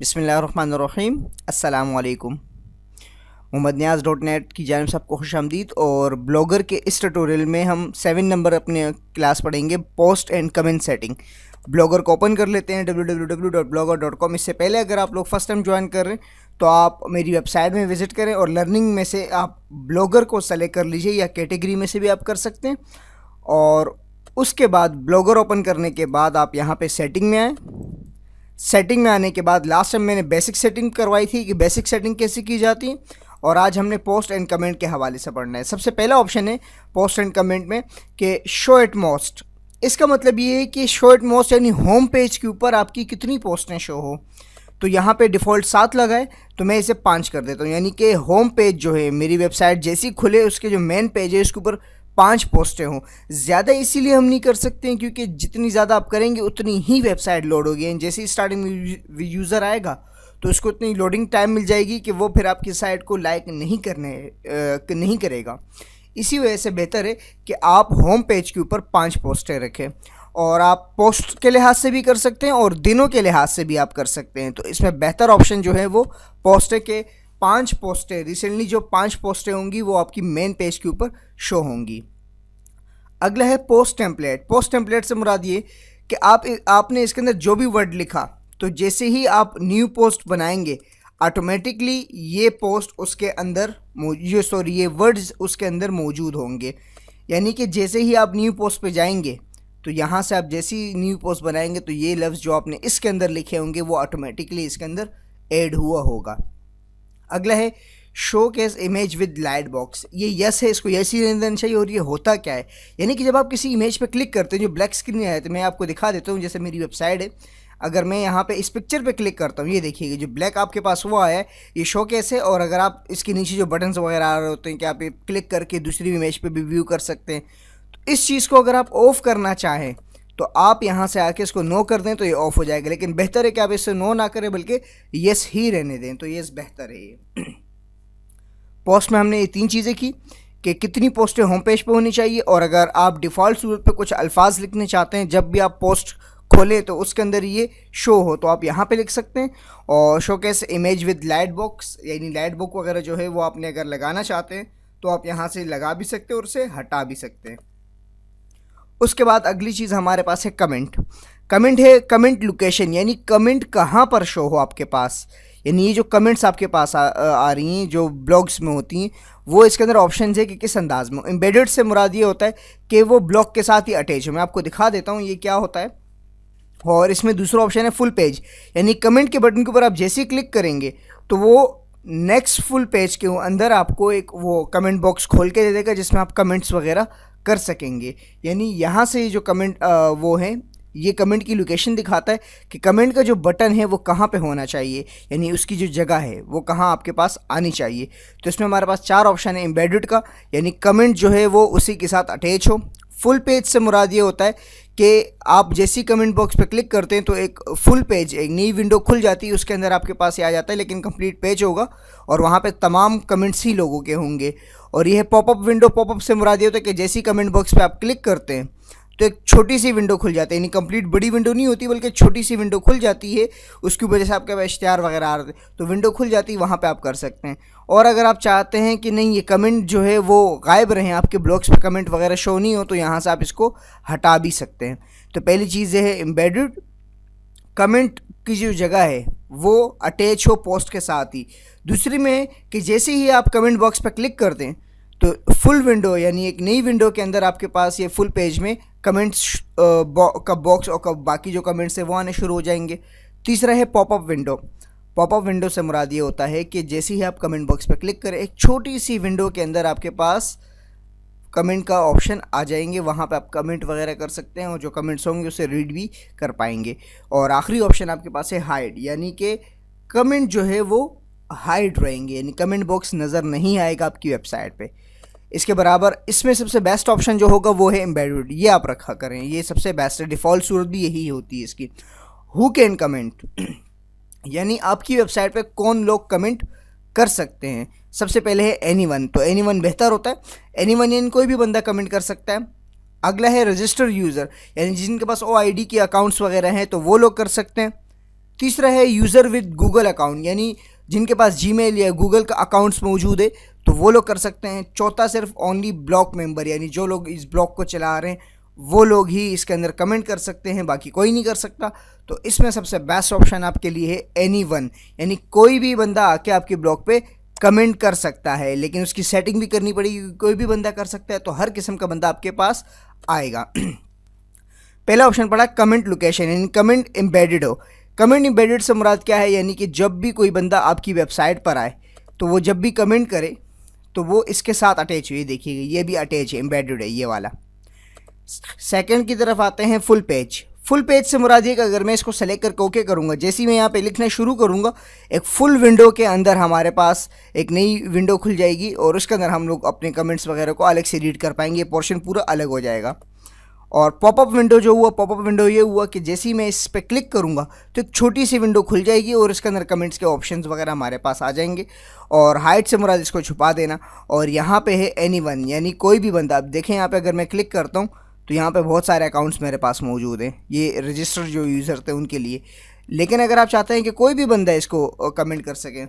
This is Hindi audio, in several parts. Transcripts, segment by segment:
बिस्मिल्लाहिर्रहमानिर्रहीम। अस्सलाम वालेकुम। मोहम्मद नियाज़ .net की जानिब से आपको खुश आमदीद। और ब्लॉगर के इस ट्यूटोरियल में हम 7 नंबर अपने क्लास पढ़ेंगे, post and comment setting. Blogger को ओपन कर लेते हैं www.blogger.com। इससे पहले अगर आप लोग फर्स्ट टाइम ज्वाइन कर रहे हैं तो आप मेरी वेबसाइट में विज़िट करें और लर्निंग में से आप ब्लॉगर को सेलेक्ट कर लीजिए, या कैटेगरी में से भी आप कर सकते हैं। और उसके बाद ब्लॉगर ओपन करने के बाद आप यहाँ पे सेटिंग में आएँ। सेटिंग में आने के बाद लास्ट टाइम मैंने बेसिक सेटिंग करवाई थी कि बेसिक सेटिंग कैसे की जाती है, और आज हमने पोस्ट एंड कमेंट के हवाले से पढ़ना है। सबसे पहला ऑप्शन है पोस्ट एंड कमेंट में कि शो एट मोस्ट। इसका मतलब ये है कि शो एट मोस्ट यानी होम पेज के ऊपर आपकी कितनी पोस्टें शो हो। तो यहाँ पे डिफ़ॉल्ट 7 लगा है, तो मैं इसे 5 कर देता हूँ। यानी कि होम पेज जो है मेरी वेबसाइट जैसी खुले उसके जो मेन पेज है उसके ऊपर 5 पोस्टें हों। ज़्यादा इसीलिए हम नहीं कर सकते हैं क्योंकि जितनी ज़्यादा आप करेंगे उतनी ही वेबसाइट लोड होगी। जैसे ही स्टार्टिंग में यूज़र आएगा तो उसको इतनी लोडिंग टाइम मिल जाएगी कि वो फिर आपकी साइट को लाइक नहीं करेगा। इसी वजह से बेहतर है कि आप होम पेज के ऊपर 5 पोस्टें रखें। और आप पोस्ट के लिहाज से भी कर सकते हैं और दिनों के लिहाज से भी आप कर सकते हैं। तो इसमें बेहतर ऑप्शन जो है वो पोस्ट के 5 पोस्टें, रिसेंटली जो 5 पोस्टें होंगी वो आपकी मेन पेज के ऊपर शो होंगी। अगला है पोस्ट टेम्पलेट। पोस्ट टेम्पलेट से मुराद ये कि आपने इसके अंदर जो भी वर्ड लिखा, तो जैसे ही आप न्यू पोस्ट बनाएंगे ऑटोमेटिकली ये पोस्ट उसके अंदर ये वर्ड्स उसके अंदर मौजूद होंगे। यानी कि जैसे ही आप न्यू पोस्ट पे जाएंगे तो यहाँ से आप जैसे ही न्यू पोस्ट बनाएंगे तो ये लफ्ज़ जो आपने इसके अंदर लिखे होंगे वो ऑटोमेटिकली इसके अंदर ऐड हुआ होगा। अगला है show case image with light box. ये यस है, इसको यस ही रहने देना चाहिए। और ये होता क्या है, यानी कि जब आप किसी इमेज पे क्लिक करते हैं जो ब्लैक स्क्रीन है, तो मैं आपको दिखा देता हूँ। जैसे मेरी वेबसाइट है, अगर मैं यहाँ पे इस पिक्चर पे क्लिक करता हूँ, ये देखिएगा जो ब्लैक आपके पास वो आया है, ये शो केस है। और अगर आप इसके नीचे जो बटन्स वगैरह आ रहे होते हैं कि आप क्लिक करके दूसरी इमेज पर भी व्यू कर सकते हैं, तो इस चीज़ को अगर आप ऑफ़ करना चाहें तो आप यहाँ से आके इसको नो कर दें तो ये ऑफ़ हो जाएगा। लेकिन बेहतर है कि आप इससे नो ना करें बल्कि यस ही रहने दें, तो यस बेहतर है। ये पोस्ट में हमने ये 3 चीज़ें की कि कितनी पोस्टें होम पेज पे होनी चाहिए, और अगर आप डिफ़ॉल्ट सूरत पे कुछ अल्फाज लिखने चाहते हैं जब भी आप पोस्ट खोलें तो उसके अंदर ये शो हो, तो आप यहाँ पे लिख सकते हैं। और show case image with light box, यानी लाइट बॉक्स वगैरह जो है वो आपने अगर लगाना चाहते हैं तो आप यहाँ से लगा भी सकते हैं और उसे हटा भी सकते हैं। उसके बाद अगली चीज़ हमारे पास है कमेंट। कमेंट है कमेंट लोकेशन, यानी कमेंट कहाँ पर शो हो आपके पास। यानी ये जो कमेंट्स आपके पास आ रही हैं जो ब्लॉग्स में होती हैं, वो इसके अंदर ऑप्शन है कि किस अंदाज में। एम्बेडेड से मुराद ये होता है कि वो ब्लॉग के साथ ही अटैच हो। मैं आपको दिखा देता हूँ ये क्या होता है। और इसमें दूसरा ऑप्शन है फुल पेज, यानी कमेंट के बटन के ऊपर आप जैसे ही क्लिक करेंगे तो वो नेक्स्ट फुल पेज के अंदर आपको एक वो कमेंट बॉक्स खोल के दे देगा जिसमें आप कमेंट्स वगैरह कर सकेंगे। यानी यहाँ से जो कमेंट वो है, ये कमेंट की लोकेशन दिखाता है कि कमेंट का जो बटन है वो कहाँ पे होना चाहिए, यानी उसकी जो जगह है वो कहाँ आपके पास आनी चाहिए। तो इसमें हमारे पास 4 ऑप्शन है एम्बेडेड का, यानी कमेंट जो है वो उसी के साथ अटैच हो। फुल पेज से मुराद ये होता है कि आप जैसी कमेंट बॉक्स पे क्लिक करते हैं तो एक फुल पेज, एक नई विंडो खुल जाती है, उसके अंदर आपके पास ये आ जाता है, लेकिन कंप्लीट पेज होगा और वहाँ पे तमाम कमेंट्स ही लोगों के होंगे। और यह पॉपअप विंडो, पॉपअप से मुराद ये होता है कि जैसी कमेंट बॉक्स पे आप क्लिक करते हैं तो एक छोटी सी विंडो खुल जाती है, यानी कंप्लीट बड़ी विंडो नहीं होती बल्कि छोटी सी विंडो खुल जाती है। उसकी वजह से आपके पास इश्तिहार वगैरह आ रहे हैं तो विंडो खुल जाती है, वहाँ पे आप कर सकते हैं। और अगर आप चाहते हैं कि नहीं ये कमेंट जो है वो गायब रहें, आपके ब्लॉग्स पे कमेंट वगैरह शो नहीं हो, तो यहाँ से आप इसको हटा भी सकते हैं। तो पहली चीज़ ये है एम्बेडेड, कमेंट की जो जगह है वो अटैच हो पोस्ट के साथ ही। दूसरी में कि जैसे ही आप कमेंट बॉक्स पर क्लिक कर दें तो फुल विंडो, यानी एक नई विंडो के अंदर आपके पास ये फुल पेज में कमेंट्स का बॉक्स और बाकी जो कमेंट्स है वो आने शुरू हो जाएंगे। तीसरा है पॉपअप विंडो। पॉपअप विंडो से मुराद ये होता है कि जैसे ही आप कमेंट बॉक्स पर क्लिक करें एक छोटी सी विंडो के अंदर आपके पास कमेंट का ऑप्शन आ जाएंगे, वहाँ पे आप कमेंट वगैरह कर सकते हैं और जो कमेंट्स होंगे उसे रीड भी कर पाएंगे। और आखिरी ऑप्शन आपके पास है हाइड, यानी कि कमेंट जो है वो हाइड रहेंगे, यानी कमेंट बॉक्स नज़र नहीं आएगा आपकी वेबसाइट पे। इसके बराबर इसमें सबसे बेस्ट ऑप्शन जो होगा वो है एम्बेडेड, ये आप रखा करें, ये सबसे बेस्ट है, डिफ़ॉल्ट सूरत भी यही होती है इसकी। हु कैन कमेंट, यानी आपकी वेबसाइट पे कौन लोग कमेंट कर सकते हैं। सबसे पहले है एनीवन, तो एनीवन बेहतर होता है, एनीवन यानी कोई भी बंदा कमेंट कर सकता है। अगला है रजिस्टर यूज़र, यानी जिनके पास OID के अकाउंट्स वगैरह हैं तो वो लोग कर सकते हैं। तीसरा है यूज़र विद गूगल अकाउंट, यानी जिनके पास जीमेल या गूगल का अकाउंट्स मौजूद है तो वो लोग कर सकते हैं। चौथा सिर्फ ओनली ब्लॉग मेंबर, यानी जो लोग इस ब्लॉग को चला रहे हैं वो लोग ही इसके अंदर कमेंट कर सकते हैं, बाकी कोई नहीं कर सकता। तो इसमें सबसे बेस्ट ऑप्शन आपके लिए है एनीवन, यानी कोई भी बंदा आके आपके ब्लॉग पे कमेंट कर सकता है, लेकिन उसकी सेटिंग भी करनी पड़ेगी, कोई भी बंदा कर सकता है, तो हर किस्म का बंदा आपके पास आएगा। पहला ऑप्शन पड़ा कमेंट लोकेशन, यानी कमेंट एम्बेडेड हो। कमेंट एम्बेडेड से मुराद क्या है, यानी कि जब भी कोई बंदा आपकी वेबसाइट पर आए तो वो जब भी कमेंट करे तो वो इसके साथ अटैच हुई, देखिएगा ये भी अटैच है, एम्बेडेड है ये वाला। सेकंड की तरफ आते हैं फुल पेज। फुल पेज से मुराद ये कि अगर मैं इसको सेलेक्ट करके ओके करूँगा, जैसे ही मैं यहाँ पे लिखना शुरू करूँगा एक फुल विंडो के अंदर हमारे पास एक नई विंडो खुल जाएगी और उसके अंदर हम लोग अपने कमेंट्स वगैरह को अलग से रीड कर पाएंगे, पोर्शन पूरा अलग हो जाएगा। और पॉपअप विंडो जो हुआ, पॉपअप विंडो ये हुआ कि जैसे ही मैं इस पर क्लिक करूँगा तो एक छोटी सी विंडो खुल जाएगी और इसके अंदर कमेंट्स के ऑप्शंस वगैरह हमारे पास आ जाएंगे। और हाइड से मुराद इसको छुपा देना। और यहाँ पे है एनीवन, यानी कोई भी बंदा। अब देखें यहाँ पे अगर मैं क्लिक करता हूँ तो यहाँ पे बहुत सारे अकाउंट्स मेरे पास मौजूद हैं, ये रजिस्टर जो यूज़र थे उनके लिए। लेकिन अगर आप चाहते हैं कि कोई भी बंदा इसको कमेंट कर सके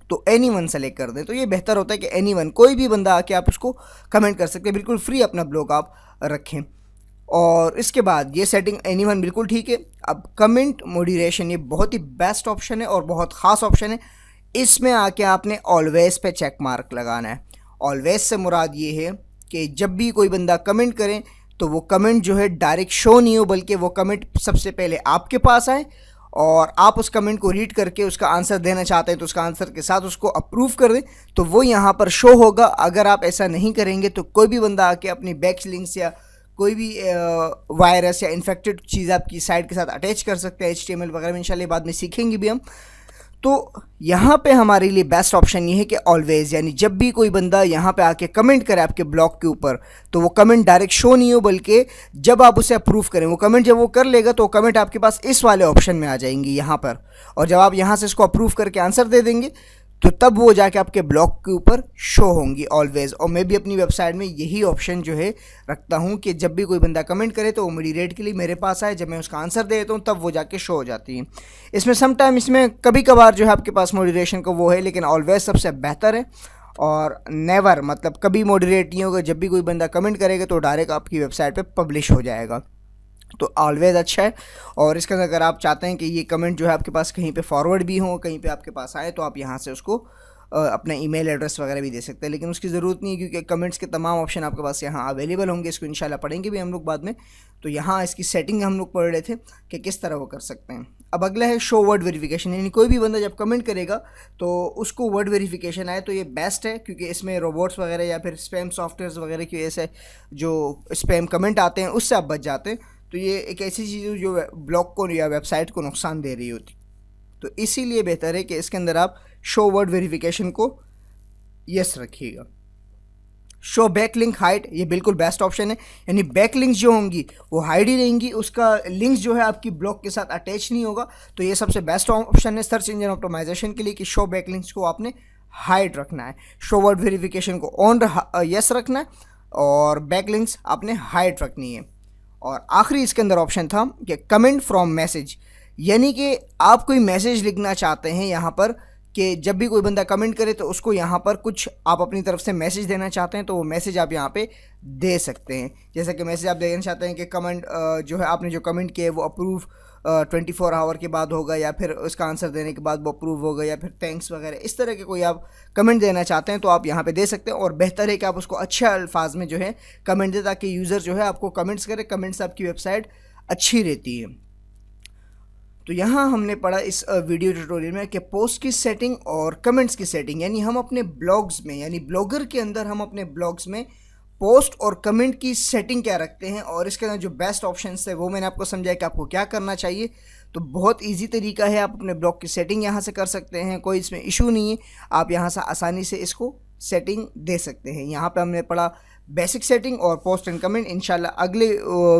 तो एनीवन सेलेक्ट कर दें, तो ये बेहतर होता है कि एनीवन, कोई भी बंदा आके आप उसको कमेंट कर सकते हैं, बिल्कुल फ्री अपना ब्लॉग आप रखें। और इसके बाद ये सेटिंग एनीवन बिल्कुल ठीक है। अब कमेंट मॉडरेशन, ये बहुत ही बेस्ट ऑप्शन है और बहुत ख़ास ऑप्शन है। इसमें आके आपने ऑलवेज़ पे चेक मार्क लगाना है। ऑलवेज़ से मुराद ये है कि जब भी कोई बंदा कमेंट करें तो वो कमेंट जो है डायरेक्ट शो नहीं हो, बल्कि वो कमेंट सबसे पहले आपके पास आए और आप उस कमेंट को रीड करके उसका आंसर देना चाहते हैं तो उसका आंसर के साथ उसको अप्रूव कर दें तो वो यहाँ पर शो होगा। अगर आप ऐसा नहीं करेंगे तो कोई भी बंदा आके अपनी बैक लिंक्स या कोई भी वायरस या इन्फेक्टेड चीज़ आपकी साइट के साथ अटैच कर सकते हैं, HTML वगैरह में इंशाल्लाह बाद में सीखेंगे भी हम। तो यहाँ पे हमारे लिए बेस्ट ऑप्शन ये है कि ऑलवेज़, यानी जब भी कोई बंदा यहाँ पे आके कमेंट करे आपके ब्लॉग के ऊपर तो वो कमेंट डायरेक्ट शो नहीं हो, बल्कि जब आप उसे अप्रूव करें, वो कमेंट जब वो कर लेगा तो कमेंट आपके पास इस वाले ऑप्शन में आ जाएंगी यहाँ पर। और जब आप यहाँ से इसको अप्रूव करके आंसर दे देंगे तो तब वो जाके आपके ब्लॉग के ऊपर शो होंगी ऑलवेज़। और मैं भी अपनी वेबसाइट में यही ऑप्शन जो है रखता हूँ कि जब भी कोई बंदा कमेंट करे तो वो मॉडरेट के लिए मेरे पास आए, जब मैं उसका आंसर दे देता हूँ तब वो जाके शो हो जाती है। इसमें समटाइम, इसमें कभी कभार जो है आपके पास मॉडरेशन का वो है, लेकिन ऑलवेज़ सबसे बेहतर है। और नेवर, मतलब कभी मॉडरेट नहीं होगा, जब भी कोई बंदा कमेंट करेगा तो डायरेक्ट आपकी वेबसाइट पर पब्लिश हो जाएगा। तो ऑलवेज़ अच्छा है। और इसके अंदर अगर आप चाहते हैं कि ये कमेंट जो है आपके पास कहीं पे फॉरवर्ड भी हो, कहीं पे आपके पास आए, तो आप यहाँ से उसको अपना ईमेल एड्रेस वगैरह भी दे सकते हैं, लेकिन उसकी ज़रूरत नहीं है क्योंकि कमेंट्स के तमाम ऑप्शन आपके पास यहाँ अवेलेबल होंगे। इसको इंशाल्लाह पढ़ेंगे भी हम लोग बाद में। तो यहाँ इसकी सेटिंग हम लोग पढ़ रहे थे कि किस तरह वो कर सकते हैं। अब अगला है शो वर्ड वेरिफिकेशन, यानी कोई भी बंदा जब कमेंट करेगा तो उसको वर्ड वेरिफिकेशन आए, तो ये बेस्ट है क्योंकि इसमें रोबोट्स वगैरह या फिर स्पैम सॉफ्टवेयर वगैरह की वजह से जो स्पैम कमेंट आते हैं उससे आप बच जाते हैं। तो ये एक ऐसी चीज़ है जो ब्लॉग को या वेबसाइट को नुकसान दे रही होती, तो इसीलिए बेहतर है कि इसके अंदर आप शो वर्ड वेरिफिकेशन को यस रखिएगा। शो बैक लिंक हाइड, ये बिल्कुल बेस्ट ऑप्शन है, यानी बैक लिंक्स जो होंगी वो हाइड ही रहेंगी, उसका लिंक्स जो है आपकी ब्लॉग के साथ अटैच नहीं होगा। तो ये सबसे बेस्ट ऑप्शन है सर्च इंजन ऑप्टिमाइजेशन के लिए कि शो बैक लिंक्स को आपने हाइड रखना है, शो वर्ड वेरिफिकेशन को ऑन यस रखना है और बैक लिंक्स आपने हाइड रखनी है। और आखिरी इसके अंदर ऑप्शन था कि कमेंट फ्रॉम मैसेज, यानी कि आप कोई मैसेज लिखना चाहते हैं यहाँ पर कि जब भी कोई बंदा कमेंट करे तो उसको यहाँ पर कुछ आप अपनी तरफ से मैसेज देना चाहते हैं तो वो मैसेज आप यहाँ पे दे सकते हैं। जैसे कि मैसेज आप देना चाहते हैं कि कमेंट जो है आपने जो कमेंट किया है वो अप्रूव 24 आवर के बाद होगा, या फिर उसका आंसर देने के बाद वो अप्रूव होगा, या फिर थैंक्स वगैरह, इस तरह के कोई आप कमेंट देना चाहते हैं तो आप यहाँ पे दे सकते हैं। और बेहतर है कि आप उसको अच्छे अल्फाज में जो है कमेंट दें ताकि यूज़र जो है आपको कमेंट्स करे, कमेंट्स आपकी वेबसाइट अच्छी रहती है। तो यहाँ हमने पढ़ा इस वीडियो ट्यूटोरियल में कि पोस्ट की सेटिंग और कमेंट्स की सेटिंग, यानी हम अपने ब्लॉग्स में, यानी ब्लॉगर के अंदर हम अपने ब्लॉग्स में पोस्ट और कमेंट की सेटिंग क्या रखते हैं और इसके अंदर जो बेस्ट ऑप्शंस है वो मैंने आपको समझाया कि आपको क्या करना चाहिए। तो बहुत इजी तरीका है, आप अपने ब्लॉग की सेटिंग यहाँ से कर सकते हैं, कोई इसमें इशू नहीं है। आप यहाँ से आसानी से इसको सेटिंग दे सकते हैं। यहाँ पे हमने पढ़ा बेसिक सेटिंग और पोस्ट एंड कमेंट। इंशाल्लाह अगले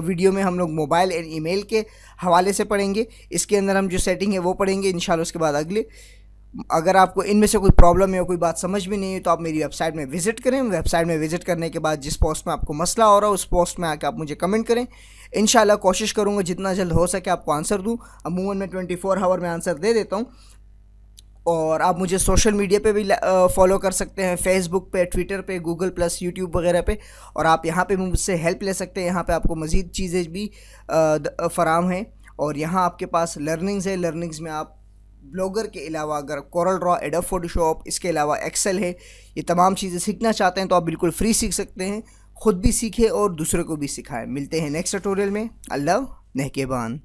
वीडियो में हम लोग मोबाइल एंड ईमेल के हवाले से पढ़ेंगे। इसके अंदर हम जो सेटिंग है वो पढ़ेंगे इंशाल्लाह। उसके बाद अगले, अगर आपको इनमें से कोई प्रॉब्लम है या कोई बात समझ में नहीं है तो आप मेरी वेबसाइट में विज़िट करें। वेबसाइट में विज़िट करने के बाद जिस पोस्ट में आपको मसला हो रहा है उस पोस्ट में आके आप मुझे कमेंट करें। इंशाल्लाह कोशिश करूँगा जितना जल्द हो सके आपको आंसर दूँ। अमूमन मैं 24 आवर में आंसर दे देता हूँ। और आप मुझे सोशल मीडिया पे भी फॉलो कर सकते हैं, फेसबुक पे, ट्विटर पे, गूगल प्लस, यूट्यूब वगैरह पे। और आप यहाँ पे मुझसे हेल्प ले सकते हैं। यहाँ पे आपको मज़ीद चीज़ें भी फ़राम हैं। और यहाँ आपके पास लर्निंग्स है। लर्निंग्स में आप ब्लॉगर के अलावा अगर कोरल ड्रॉ, एडोब फोटोशॉप, इसके अलावा एक्सेल है, ये तमाम चीज़ें सीखना चाहते हैं तो आप बिल्कुल फ्री सीख सकते हैं। ख़ुद भी सीखें और दूसरे को भी सिखाएं। मिलते हैं नेक्स्ट ट्यूटोरियल में। अल्लाह नेहकेबान।